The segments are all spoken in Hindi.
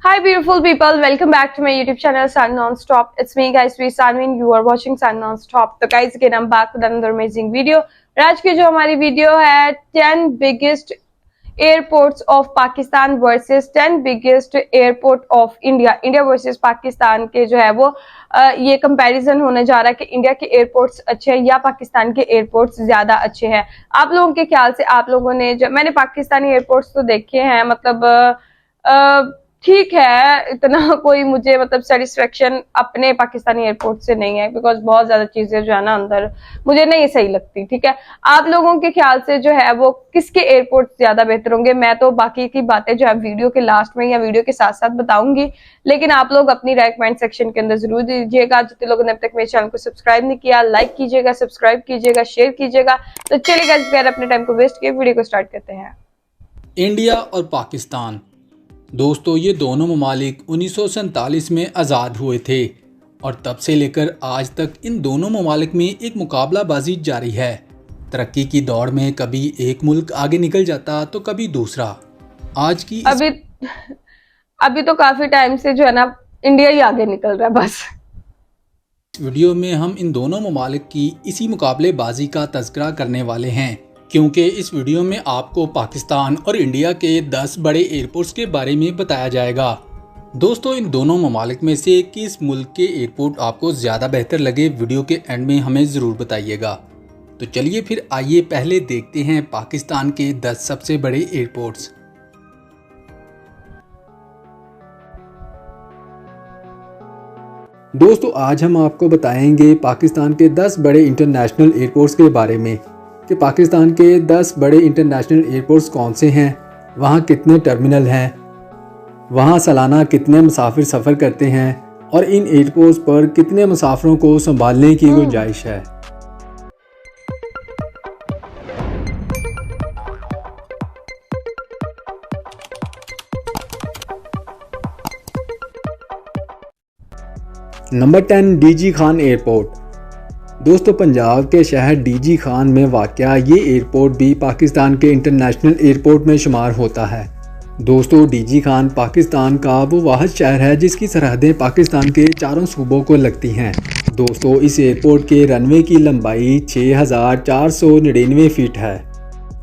Hi beautiful people, welcome back to my YouTube channel Sun Nonstop. It's me guys, we Sanvin. You are watching Sun Nonstop. तो guys again I'm back with another amazing video. और आज की जो हमारी वीडियो है 10 biggest airports of Pakistan versus 10 biggest airport of India. India versus Pakistan के जो है वो ये कंपैरिजन होने जा रहा है कि इंडिया के एयरपोर्ट्स अच्छे हैं या पाकिस्तान के एयरपोर्ट्स ज्यादा अच्छे हैं। आप लोगों के ख्याल से आप लोगों ने जो मैंने पाकिस्तानी एयरपोर्ट्स तो देखे हैं, मतलब ठीक है, इतना कोई मुझे मतलब सेटिस्फेक्शन अपने पाकिस्तानी एयरपोर्ट से नहीं है, बिकॉज बहुत ज्यादा चीजें जो है ना अंदर मुझे नहीं सही लगती। ठीक है, आप लोगों के ख्याल से जो है वो किसके एयरपोर्ट ज्यादा बेहतर होंगे? मैं तो बाकी की बातें जो है वीडियो के लास्ट में या वीडियो के साथ साथ बताऊंगी, लेकिन आप लोग अपनी राय कमेंट सेक्शन के अंदर जरूर दीजिएगा। जितने लोगों ने अब तक मेरे चैनल को सब्सक्राइब नहीं किया, लाइक कीजिएगा, सब्सक्राइब कीजिएगा, शेयर कीजिएगा। तो चलिएगा बगैर अपने टाइम को वेस्ट किए वीडियो को स्टार्ट करते हैं। इंडिया और पाकिस्तान दोस्तों, ये दोनों ममालिक 1947 में आज़ाद हुए थे और तब से लेकर आज तक इन दोनों ममालिक में एक मुकाबलाबाजी जारी है। तरक्की की दौड़ में कभी एक मुल्क आगे निकल जाता तो कभी दूसरा। आज की अभी तो काफी टाइम से जो है ना इंडिया ही आगे निकल रहा है बस। इस वीडियो में हम इन दोनों ममालिक की इसी मुकाबलेबाजी का तज़किरा करने वाले हैं, क्योंकि इस वीडियो में आपको पाकिस्तान और इंडिया के 10 बड़े एयरपोर्ट्स के बारे में बताया जाएगा। दोस्तों, इन दोनों ममालिक में से किस मुल्क के एयरपोर्ट आपको ज़्यादा बेहतर लगे, वीडियो के एंड में हमें ज़रूर बताइएगा। तो चलिए फिर आइए पहले देखते हैं पाकिस्तान के 10 सबसे बड़े एयरपोर्ट्स। दोस्तों, आज हम आपको बताएंगे पाकिस्तान के 10 बड़े इंटरनेशनल एयरपोर्ट्स के बारे में कि पाकिस्तान के 10 बड़े इंटरनेशनल एयरपोर्ट्स कौन से हैं, वहाँ कितने टर्मिनल हैं, वहाँ सालाना कितने मुसाफिर सफ़र करते हैं और इन एयरपोर्ट्स पर कितने मुसाफिरों को संभालने की गुंजाइश है। Number 10, DG Khan airport. दोस्तों, पंजाब के शहर डीजी खान में वाक़या ये एयरपोर्ट भी पाकिस्तान के इंटरनेशनल एयरपोर्ट में शुमार होता है। दोस्तों, डीजी खान पाकिस्तान का वो वाहिद शहर है जिसकी सरहदें पाकिस्तान के चारों सूबों को लगती हैं। दोस्तों, इस एयरपोर्ट के रनवे की लंबाई 6499 फीट है।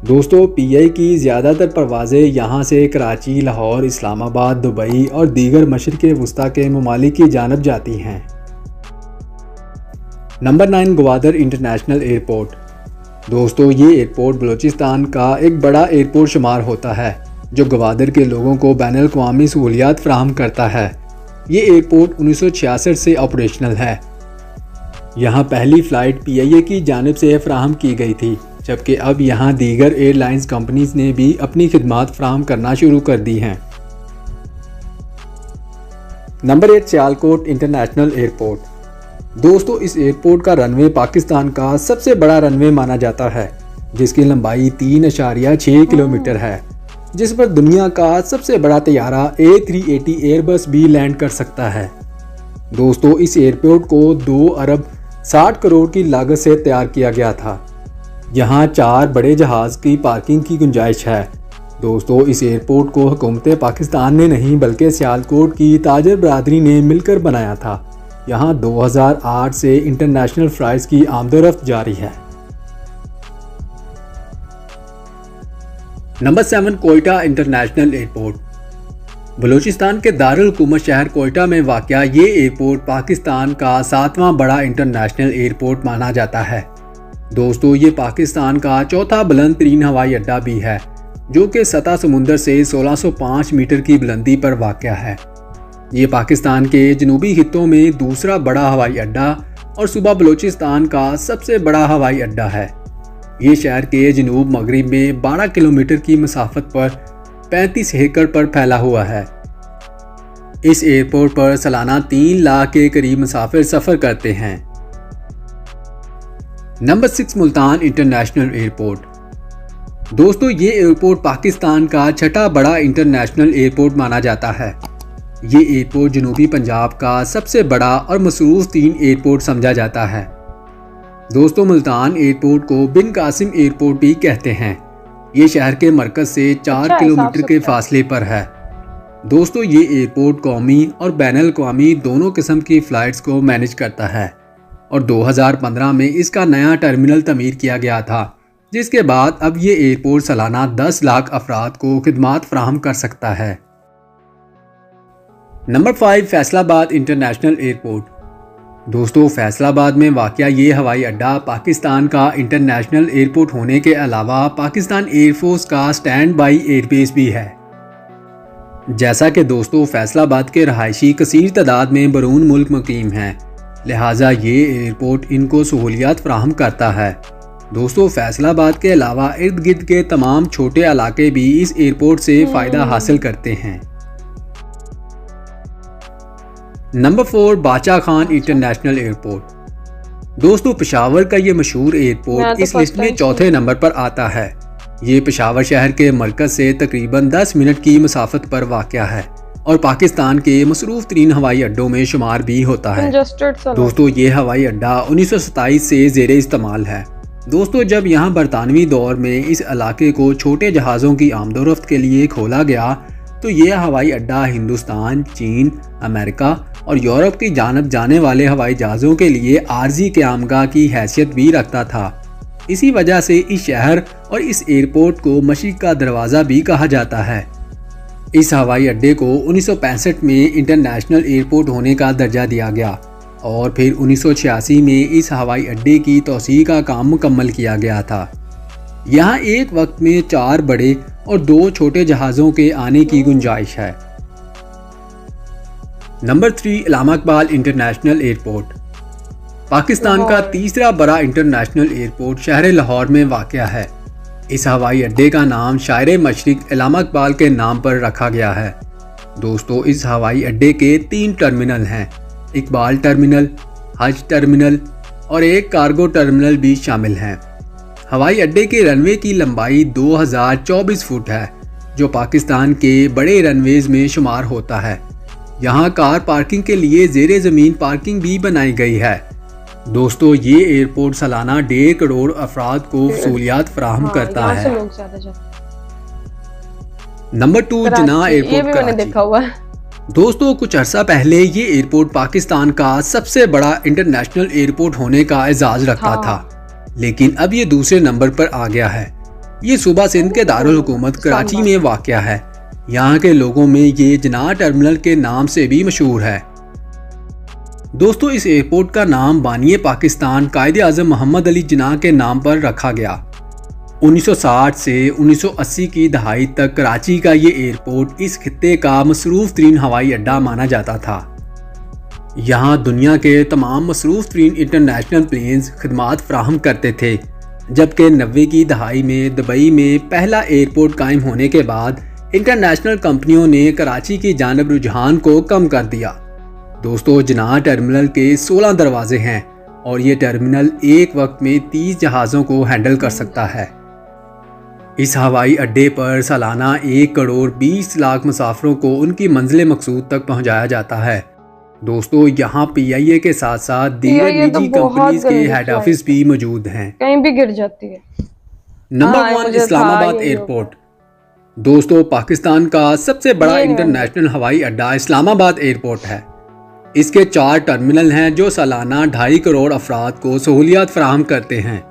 दोस्तों, पीआई की ज़्यादातर परवाज़ें यहाँ से कराची, लाहौर, इस्लामाबाद, दुबई और दीगर मशरिक़ वस्ता के ममालिक की जानब जाती हैं। Number 9, Gwadar international airport. दोस्तों, ये एयरपोर्ट बलूचिस्तान का एक बड़ा एयरपोर्ट शुमार होता है जो ग्वादर के लोगों को बैनुल अक़वामी सहूलियात फराहम करता है। ये एयरपोर्ट 1966 से ऑपरेशनल है। यहाँ पहली फ़्लाइट पीआईए की जानिब से फराहम की गई थी, जबकि अब यहाँ दीगर एयरलाइंस कंपनीज ने भी अपनी खिदमात फराहम करना शुरू कर दी हैं। Number 8, Sialkot international airport. दोस्तों, इस एयरपोर्ट का रनवे पाकिस्तान का सबसे बड़ा रनवे माना जाता है, जिसकी लंबाई 3.6 किलोमीटर है, जिस पर दुनिया का सबसे बड़ा तैयारा A380 एयरबस भी लैंड कर सकता है। दोस्तों, इस एयरपोर्ट को 2 अरब 60 करोड़ की लागत से तैयार किया गया था। यहाँ 4 बड़े जहाज़ की पार्किंग की गुंजाइश है। दोस्तों, इस एयरपोर्ट को हुकूमत पाकिस्तान ने नहीं बल्कि सियालकोट की ताजर बरादरी ने मिलकर बनाया था। यहाँ 2008 से इंटरनेशनल फ्लाइट्स की आमदोरफ्त जारी है। Number 7, Quetta international airport. Balochistan के दारुल हुकूमत शहर कोयटा में वाक़या ये एयरपोर्ट पाकिस्तान का 7वां बड़ा इंटरनेशनल एयरपोर्ट माना जाता है। दोस्तों, ये पाकिस्तान का चौथा बुलंद तरीन हवाई अड्डा भी है, जो कि सतह समुंदर से 1605 मीटर की बुलंदी पर वाक़या है। ये पाकिस्तान के जनूबी खित्तों में दूसरा बड़ा हवाई अड्डा और सूबा बलूचिस्तान का सबसे बड़ा हवाई अड्डा है। ये शहर के जनूब मगरिब में 12 किलोमीटर की मसाफत पर 35 एकड़ पर फैला हुआ है। इस एयरपोर्ट पर सालाना 3 लाख के करीब मुसाफिर सफ़र करते हैं। Number 6, Multan international airport. दोस्तों, ये एयरपोर्ट पाकिस्तान का छठा बड़ा इंटरनेशनल एयरपोर्ट माना जाता है। ये एयरपोर्ट जनूबी पंजाब का सबसे बड़ा और मसरूफ़ 3 एयरपोर्ट समझा जाता है। दोस्तों, मुल्तान एयरपोर्ट को बिन कासिम एयरपोर्ट भी कहते हैं। ये शहर के मरकज़ से 4 किलोमीटर के फासले पर है। दोस्तों ये एयरपोर्ट कौमी और बैनुल-अक़वामी दोनों किस्म की फ़्लाइट्स को मैनेज करता है और 2015 में इसका नया टर्मिनल तमीर किया गया था, जिसके बाद अब ये एयरपोर्ट सालाना 10 लाख अफराद को खिदमात फराहम कर सकता है। Number 5 Faisalabad international airport. दोस्तों फैसलाबाद में वाक़या ये हवाई अड्डा पाकिस्तान का इंटरनेशनल एयरपोर्ट होने के अलावा पाकिस्तान एयरफोर्स का स्टैंड बाई एयरबेस भी है। जैसा कि दोस्तों फैसलाबाद के रहायशी कसीर तादाद में बैरून मुल्क मुकीम हैं, लिहाजा ये एयरपोर्ट इनको सहूलियात फराहम करता है। दोस्तों फैसलाबाद के अलावा इर्द गिर्द के तमाम छोटे इलाके भी इस एयरपोर्ट से फ़ायदा हासिल करते हैं। नंबर 4 बादशाह खान इंटरनेशनल एयरपोर्ट। दोस्तों पेशावर का ये मशहूर एयरपोर्ट इस लिस्ट में चौथे नंबर पर आता है। ये पेशावर शहर के मरकज़ से तकरीबन 10 मिनट की मसाफत पर वाक़या है और पाकिस्तान के मसरूफ़ तरीन हवाई अड्डों में शुमार भी होता है। दोस्तों ये हवाई अड्डा 1927 से ज़ेरे इस्तेमाल है। दोस्तों जब यहाँ बरतानवी दौर में इस इलाके को छोटे जहाज़ों की आमदोरफ्त के लिए खोला गया तो ये हवाई अड्डा हिंदुस्तान, चीन, अमेरिका और यूरोप की जानब जाने वाले हवाई जहाज़ों के लिए आर्जी क़यामगाह की हैसियत भी रखता था। इसी वजह से इस शहर और इस एयरपोर्ट को मशरिक़ का दरवाज़ा भी कहा जाता है। इस हवाई अड्डे को 1965 में इंटरनेशनल एयरपोर्ट होने का दर्जा दिया गया और फिर 1986 में इस हवाई अड्डे की तौसीक़ का काम मुकम्मल किया गया था। यहाँ एक वक्त में 4 बड़े और 2 छोटे जहाज़ों के आने की गुंजाइश है। नंबर 3 अल्लामा इकबाल इंटरनेशनल एयरपोर्ट। पाकिस्तान का तीसरा बड़ा इंटरनेशनल एयरपोर्ट शहर लाहौर में वाक़या है। इस हवाई अड्डे का नाम शायर मशरिक़ अल्लामा इकबाल के नाम पर रखा गया है। दोस्तों इस हवाई अड्डे के 3 टर्मिनल हैं, इकबाल टर्मिनल, हज टर्मिनल और एक कार्गो टर्मिनल भी शामिल हैं। हवाई अड्डे के रनवे की लंबाई 2024 फुट है, जो पाकिस्तान के बड़े रनवेज में शुमार होता है। यहाँ कार पार्किंग के लिए ज़ेरे ज़मीन पार्किंग भी बनाई गई है। दोस्तों ये एयरपोर्ट सालाना 1.5 करोड़ अफराद को सहूलियात फराहम करता है। नंबर 2 जिन्ना एयरपोर्ट कराची। दोस्तों कुछ अर्सा पहले ये एयरपोर्ट पाकिस्तान का सबसे बड़ा इंटरनेशनल एयरपोर्ट होने का एजाज रखता था, लेकिन अब ये दूसरे नंबर पर आ गया है। ये सूबा सिंध के दारुल हुकूमत कराची में वाक़या है। यहाँ के लोगों में ये जिन्ना टर्मिनल के नाम से भी मशहूर है। दोस्तों इस एयरपोर्ट का नाम बानिए पाकिस्तान कायद-ए-आज़म मोहम्मद अली जिन्ना के नाम पर रखा गया। 1960 से 1980 की दहाई तक कराची का ये एयरपोर्ट इस खित्ते का मसरूफ़ तरीन हवाई अड्डा माना जाता था। यहाँ दुनिया के तमाम मसरूफ़ तरीन इंटरनेशनल प्लेन्स खिदमात फराहम करते थे, जबकि 90 की दहाई में दुबई में पहला एयरपोर्ट कायम होने के बाद इंटरनेशनल कंपनियों ने कराची की जानब रुझान को कम कर दिया। दोस्तों जिन्ना टर्मिनल के 16 दरवाजे हैं और ये टर्मिनल एक वक्त में 30 जहाज़ों को हैंडल कर सकता है। इस हवाई अड्डे पर सालाना 1 करोड़ 20 लाख मुसाफिरों को उनकी मंजिल मकसूद तक पहुंचाया जाता है। दोस्तों यहाँ PIA के साथ साथ दीगर निजी कंपनीज के हेड ऑफिस भी मौजूद हैं। कहीं भी गिर जाती है। Number 1 Islamabad airport. दोस्तों पाकिस्तान का सबसे बड़ा इंटरनेशनल हवाई अड्डा इस्लामाबाद एयरपोर्ट है। इसके 4 टर्मिनल हैं जो सालाना 2.5 करोड़ अफराद को सहूलियात फराहम करते हैं,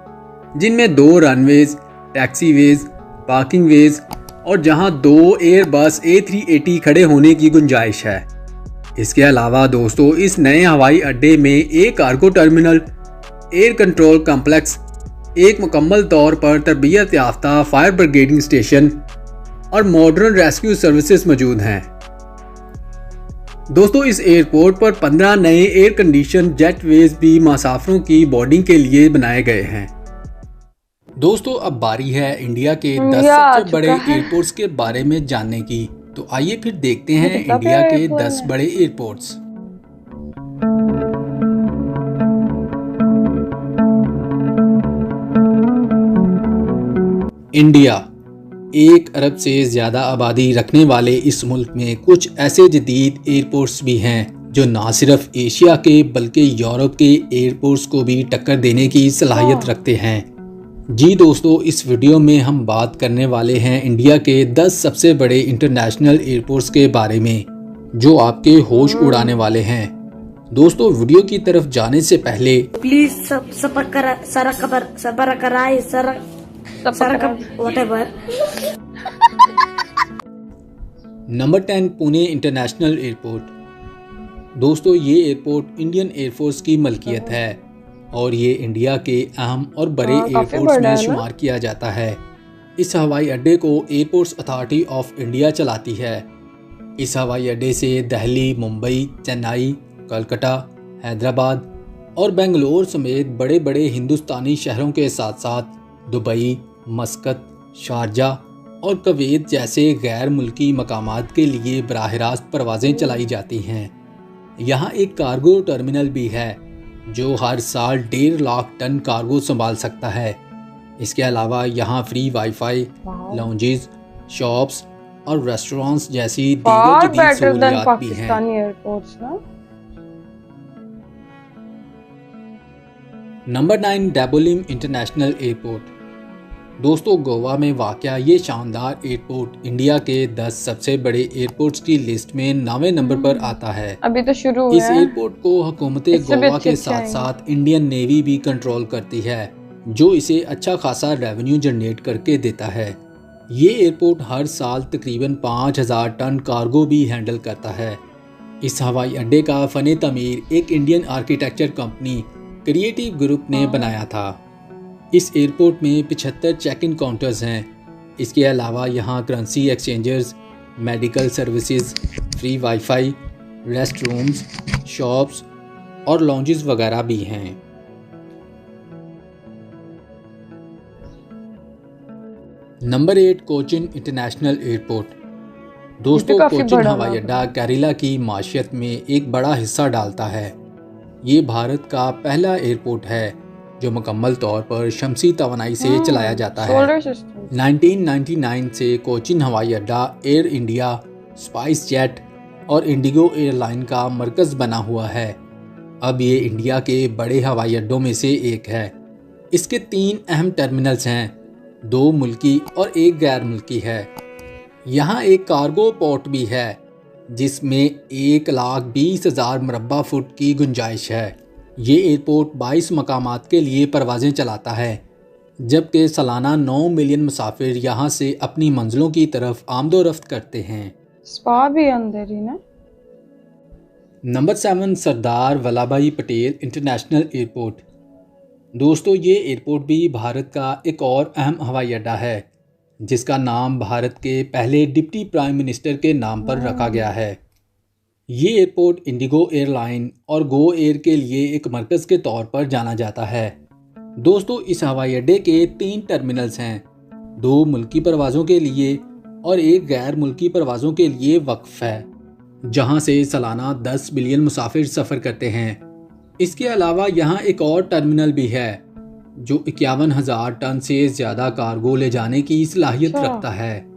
जिनमें 2 रनवेज, टैक्सीवेज, पार्किंग वेज और जहां 2 एयरबस A380 खड़े होने की गुंजाइश है। इसके अलावा दोस्तों इस नए हवाई अड्डे में एक cargo terminal, air control complex, एक मुकम्मल तौर पर तरबियत याफ्ता फायर ब्रिगेडिंग स्टेशन और मॉडर्न रेस्क्यू सर्विसेज मौजूद हैं। दोस्तों इस एयरपोर्ट पर 15 नए एयर कंडीशन जेटवेज भी मुसाफिरों की बोर्डिंग के लिए बनाए गए हैं। दोस्तों अब बारी है इंडिया के 10 सबसे बड़े एयरपोर्ट्स के बारे में जानने की, तो आइए फिर देखते हैं इंडिया के 10 बड़े एयरपोर्ट्स। इंडिया 1 अरब से ज़्यादा आबादी रखने वाले इस मुल्क में कुछ ऐसे जदीद एयरपोर्ट्स भी हैं जो ना सिर्फ एशिया के बल्कि यूरोप के एयरपोर्ट्स को भी टक्कर देने की सलाहियत रखते हैं। जी दोस्तों, इस वीडियो में हम बात करने वाले हैं इंडिया के 10 सबसे बड़े इंटरनेशनल एयरपोर्ट्स के बारे में जो आपके होश उड़ाने वाले हैं। दोस्तों, वीडियो की तरफ जाने से पहले please whatever. Number 10 Pune international airport. दोस्तों, ये एयरपोर्ट इंडियन एयरफोर्स की मलकियत है और ये इंडिया के अहम और बड़े काफी एयरपोर्ट्स बड़ा में है ना? शुमार किया जाता है। इस हवाई अड्डे को एयरपोर्ट्स अथॉरिटी ऑफ इंडिया चलाती है। इस हवाई अड्डे से दिल्ली, मुंबई, चेन्नई, कोलकाता, हैदराबाद और बेंगलोर समेत बड़े बड़े हिंदुस्तानी शहरों के साथ साथ दुबई, मस्कत, शारजाह और कुवैत जैसे गैर मुल्की मकामात के लिए बराह रास्त परवाज़ें चलाई जाती हैं। यहाँ एक कार्गो टर्मिनल भी है जो हर साल 1.5 लाख टन कार्गो संभाल सकता है। इसके अलावा यहाँ फ्री वाईफाई, लाउंजेस, शॉप्स और रेस्टोरेंट्स जैसी दीगर far जदीद better than सहूलियात भी हैं। Pakistani airports, ना? Number 9 Dabolim international airport. दोस्तों, गोवा में वाक़या ये शानदार एयरपोर्ट इंडिया के 10 सबसे बड़े एयरपोर्ट्स की लिस्ट में 9वें नंबर पर आता है। अभी तो शुरू इस हुआ है। एयरपोर्ट को हुकूमत इससे भी गोवा अच्छे के अच्छे साथ आएंगे। साथ इंडियन नेवी भी कंट्रोल करती है जो इसे अच्छा खासा रेवेन्यू जनरेट करके देता है। ये एयरपोर्ट हर साल तकरीबन 5000 टन कार्गो भी हैंडल करता है। इस हवाई अड्डे का फ़न तमीर एक Indian architecture company creative group ने बनाया था। इस एयरपोर्ट में 75 चेक इन काउंटर्स हैं। इसके अलावा यहाँ currency exchangers, medical services, free wifi, rest rooms, shops और लॉन्जेस वगैरह भी हैं। Number 8 Cochin international airport. दोस्तों, काफी कोचिन बड़ा हवाई लग अड्डा केरला की माशियत में एक बड़ा हिस्सा डालता है। ये भारत का पहला एयरपोर्ट है जो मुकम्मल तौर पर शमसी तवानाई से चलाया जाता है। Solar system. 1999 से कोचिन हवाई अड्डा एयर इंडिया, स्पाइस जेट और इंडिगो एयरलाइन का मरकज़ बना हुआ है। अब ये इंडिया के बड़े हवाई अड्डों में से एक है। इसके 3 अहम टर्मिनल्स हैं, 2 मुल्की और 1 गैर मुल्की है। यहाँ एक कार्गो पोर्ट भी है जिसमें 1,20,000 मुरब्बा फुट की गुंजाइश है। ये एयरपोर्ट 22 मकामात के लिए परवाज़ें चलाता है जबकि सालाना 9 मिलियन मुसाफिर यहाँ से अपनी मंजिलों की तरफ आमदोरफ्त करते हैं। स्पा भी अंदर ही ना? Number 7 Sardar Vallabhbhai Patel international airport. दोस्तों, ये एयरपोर्ट भी भारत का एक और अहम हवाई अड्डा है जिसका नाम भारत के पहले डिप्टी प्राइम मिनिस्टर के नाम पर रखा गया है। ये एयरपोर्ट इंडिगो एयरलाइन और गो एयर के लिए एक मरकज़ के तौर पर जाना जाता है। दोस्तों, इस हवाई अड्डे के 3 टर्मिनल्स हैं, 2 मुल्की परवाज़ों के लिए और 1 गैर मुल्की परवाज़ों के लिए वक्फ है जहां से सालाना 10 बिलियन मुसाफिर सफ़र करते हैं। इसके अलावा यहाँ एक और टर्मिनल भी है जो 51,000 टन से ज़्यादा कार्गो ले जाने की सलाहियत अच्छा। रखता है।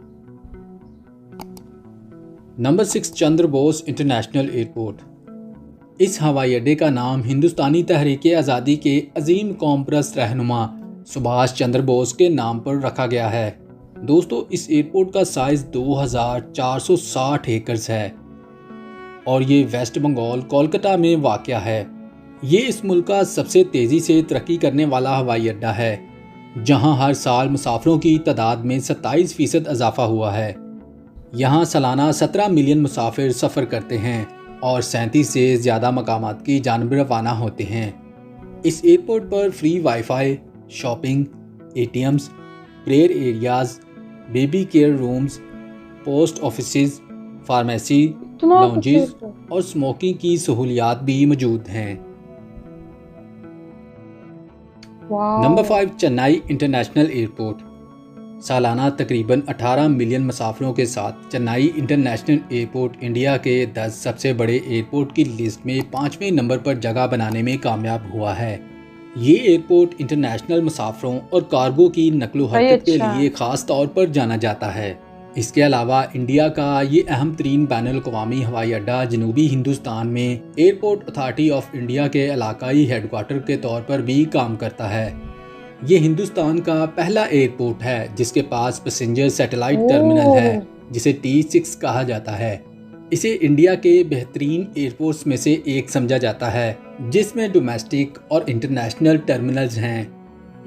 Number 6 Chandra Bose international airport. इस हवाई अड्डे का नाम हिंदुस्तानी तहरीक आज़ादी के अजीम कौम परस्त रहनुमा सुभाष चंद्र बोस के नाम पर रखा गया है। दोस्तों, इस एयरपोर्ट का साइज़ 2460 एकड़ है और ये वेस्ट बंगाल, कोलकाता में वाक़या है। ये इस मुल्क का सबसे तेज़ी से तरक्की करने वाला हवाई अड्डा है जहां हर साल मुसाफिरों की तादाद में 27% इजाफा हुआ है। यहाँ सालाना 17 मिलियन मुसाफिर सफ़र करते हैं और 37 से ज़्यादा मकामात की जानिब रवाना होते हैं। इस एयरपोर्ट पर free wifi, shopping, ATMs, prayer areas, baby care rooms, post offices, pharmacy, इतना कुछ लाउंजेस एयरपोर्ट। और स्मोकिंग की सहूलियात भी मौजूद हैं। Wow. Number 5 Chennai international airport. सालाना तकरीबन 18 मिलियन मुसाफिरों के साथ चेन्नई इंटरनेशनल एयरपोर्ट इंडिया के 10 सबसे बड़े एयरपोर्ट की लिस्ट में 5वें नंबर पर जगह बनाने में कामयाब हुआ है। ये एयरपोर्ट इंटरनेशनल मुसाफिरों और कार्गो की नकलो हरकत के अच्छा। लिए ख़ास तौर पर जाना जाता है। इसके अलावा इंडिया का ये अहम तरीन बैनुल अक़वामी हवाई अड्डा जनूबी हिंदुस्तान में एयरपोर्ट अथॉरिटी ऑफ इंडिया के इलाकाई हेडक्वार्टर के तौर पर भी काम करता है। ये हिंदुस्तान का पहला एयरपोर्ट है जिसके पास पैसेंजर सैटेलाइट ओह। टर्मिनल है जिसे T6 कहा जाता है। इसे इंडिया के बेहतरीन एयरपोर्ट्स में से एक समझा जाता है जिसमें डोमेस्टिक और इंटरनेशनल टर्मिनल्स हैं।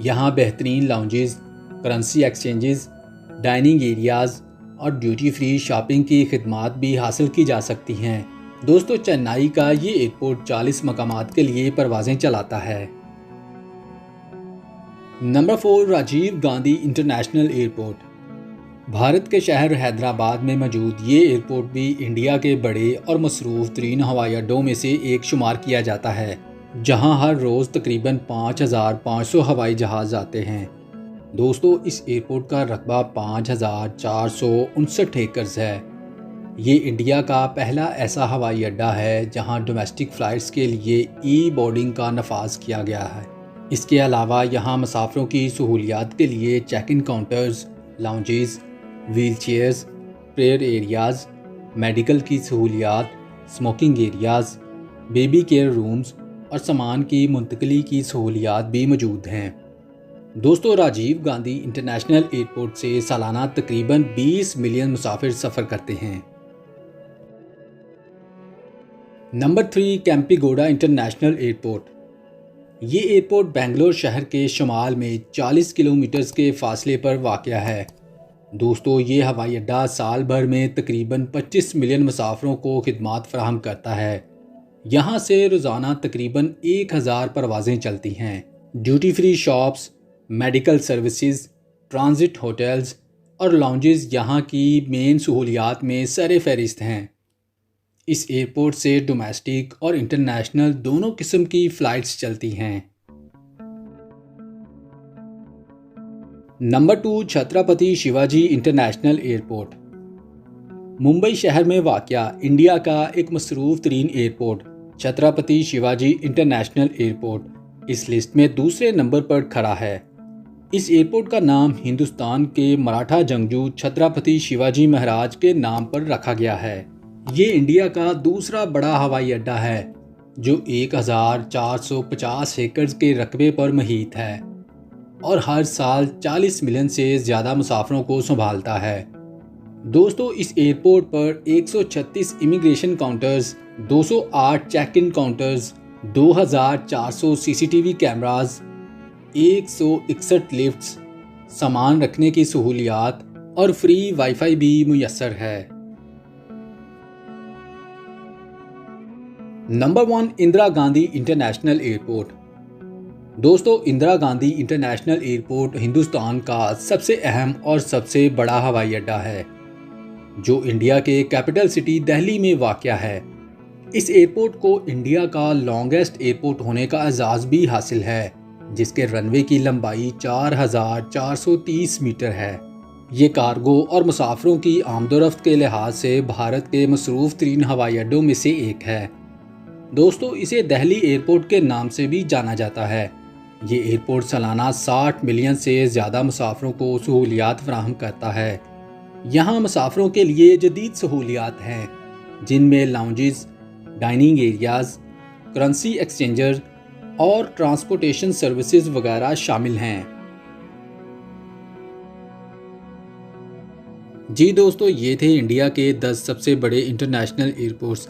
यहाँ बेहतरीन lounges, currency exchanges, dining areas और ड्यूटी फ्री शॉपिंग की खिदमात भी हासिल की जा सकती हैं। दोस्तों, चेन्नई का ये एयरपोर्ट 40 मकामात के लिए परवाजें चलाता है। Number 4, Rajiv Gandhi international airport. Bharat के शहर हैदराबाद में मौजूद ये एयरपोर्ट भी इंडिया के बड़े और मसरूफ़ तरीन हवाई अड्डों में से एक शुमार किया जाता है, जहां हर रोज़ तकरीबन 5,500 हवाई जहाज़ आते हैं। दोस्तों, इस एयरपोर्ट का रकबा 5,459 एकड़ है। ये इंडिया का पहला ऐसा हवाई अड्डा है जहां डोमेस्टिक फ़्लाइट्स के लिए ई बोर्डिंग का नफाज किया गया है। इसके अलावा यहाँ मुसाफिरों की सहूलियात के लिए check in counters, lounges, wheel chairs, prayer areas, medical की सहूलियात, smoking areas, baby care rooms और सामान की मुंतकली की सहूलियात भी मौजूद हैं। दोस्तों, राजीव गांधी इंटरनेशनल एयरपोर्ट से सालाना तकरीबन 20 मिलियन मुसाफिर सफ़र करते हैं। Number 3, Kempegowda international airport. ये एयरपोर्ट बेंगलोर शहर के शुमाल में 40 किलोमीटर के फासले पर वाक़या है। दोस्तों, ये हवाई अड्डा साल भर में तकरीबन 25 मिलियन मुसाफिरों को खिदमात फराहम करता है। यहाँ से रोज़ाना तकरीबन 1000 परवाज़ें चलती हैं। Duty free shops, medical services, transit hotels और लाउंजेस यहाँ की मेन सहूलियात में सरे फहरिस्त हैं। इस एयरपोर्ट से डोमेस्टिक और इंटरनेशनल दोनों किस्म की फ़्लाइट्स चलती हैं। Number 2, Chhatrapati Shivaji international airport. Mumbai शहर में वाक़या इंडिया का एक मसरूफ़ तरीन airport Chhatrapati Shivaji international airport इस लिस्ट में दूसरे नंबर पर खड़ा है। इस एयरपोर्ट का नाम हिंदुस्तान के मराठा जंगजू छत्रपति शिवाजी महाराज के नाम पर रखा गया है। ये इंडिया का दूसरा बड़ा हवाई अड्डा है जो 1450 एकड़ के रकबे पर मुहित है और हर साल 40 मिलियन से ज़्यादा मुसाफिरों को संभालता है। दोस्तों, इस एयरपोर्ट पर 136 immigration counters, 208 check in counters, 2400 CCTV cameras, 161 lifts, सामान रखने की सहूलियात और फ्री वाईफाई भी मुयस्सर है। Number 1, Indira Gandhi international airport. दोस्तों, इंदिरा गांधी इंटरनेशनल एयरपोर्ट हिंदुस्तान का सबसे अहम और सबसे बड़ा हवाई अड्डा है जो इंडिया के कैपिटल सिटी दिल्ली में वाक़या है। इस एयरपोर्ट को इंडिया का लॉन्गेस्ट एयरपोर्ट होने का एजाज़ भी हासिल है, जिसके रनवे की लंबाई 4430 मीटर है। ये कार्गो और मुसाफिरों की आमदोरफ्त के लिहाज से भारत के मसरूफ़ तरीन हवाई अड्डों में से एक है। दोस्तों, इसे दिल्ली एयरपोर्ट के नाम से भी जाना जाता है। ये एयरपोर्ट सालाना 60 मिलियन से ज़्यादा मुसाफिरों को सहूलियात फराहम करता है। यहाँ मुसाफिरों के लिए जदीद सहूलियात हैं जिनमें lounges, dining areas, currency exchanger और ट्रांसपोर्टेशन सर्विसेज वगैरह शामिल हैं। जी दोस्तों, ये थे इंडिया के 10 सबसे बड़े इंटरनेशनल एयरपोर्ट्स।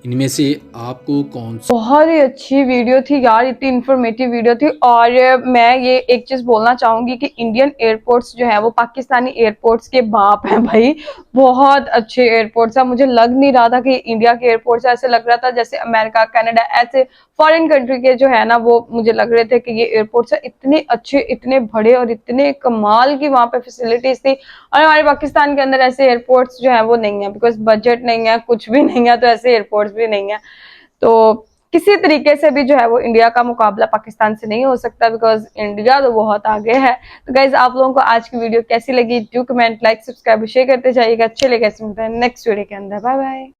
इनमें से आपको कौन सा? बहुत ही अच्छी वीडियो थी यार, इतनी इंफॉर्मेटिव वीडियो थी। और मैं ये एक चीज बोलना चाहूंगी कि इंडियन एयरपोर्ट्स जो है वो पाकिस्तानी एयरपोर्ट्स के बाप हैं भाई। बहुत अच्छे एयरपोर्ट्स हैं। मुझे लग नहीं रहा था कि इंडिया के एयरपोर्ट्स, ऐसे लग रहा था जैसे अमेरिका, कनाडा, ऐसे फॉरेन कंट्री के जो है ना वो मुझे लग रहे थे कि ये एयरपोर्ट्स इतने अच्छे, इतने बड़े और इतने कमाल की वहां पे फैसिलिटीज थी। और हमारे पाकिस्तान के अंदर ऐसे एयरपोर्ट्स जो है वो नहीं है, बिकॉज बजट नहीं है, कुछ भी नहीं है, तो ऐसे एयरपोर्ट्स भी नहीं है। तो किसी तरीके से भी जो है वो इंडिया का मुकाबला पाकिस्तान से नहीं हो सकता, बिकॉज इंडिया तो बहुत आगे है। तो गाइज, आप लोगों को आज की वीडियो कैसी लगी? Do comment, like, subscribe, share करते जाइएगा। अच्छे लगे नेक्स्ट वीडियो के अंदर। Bye bye.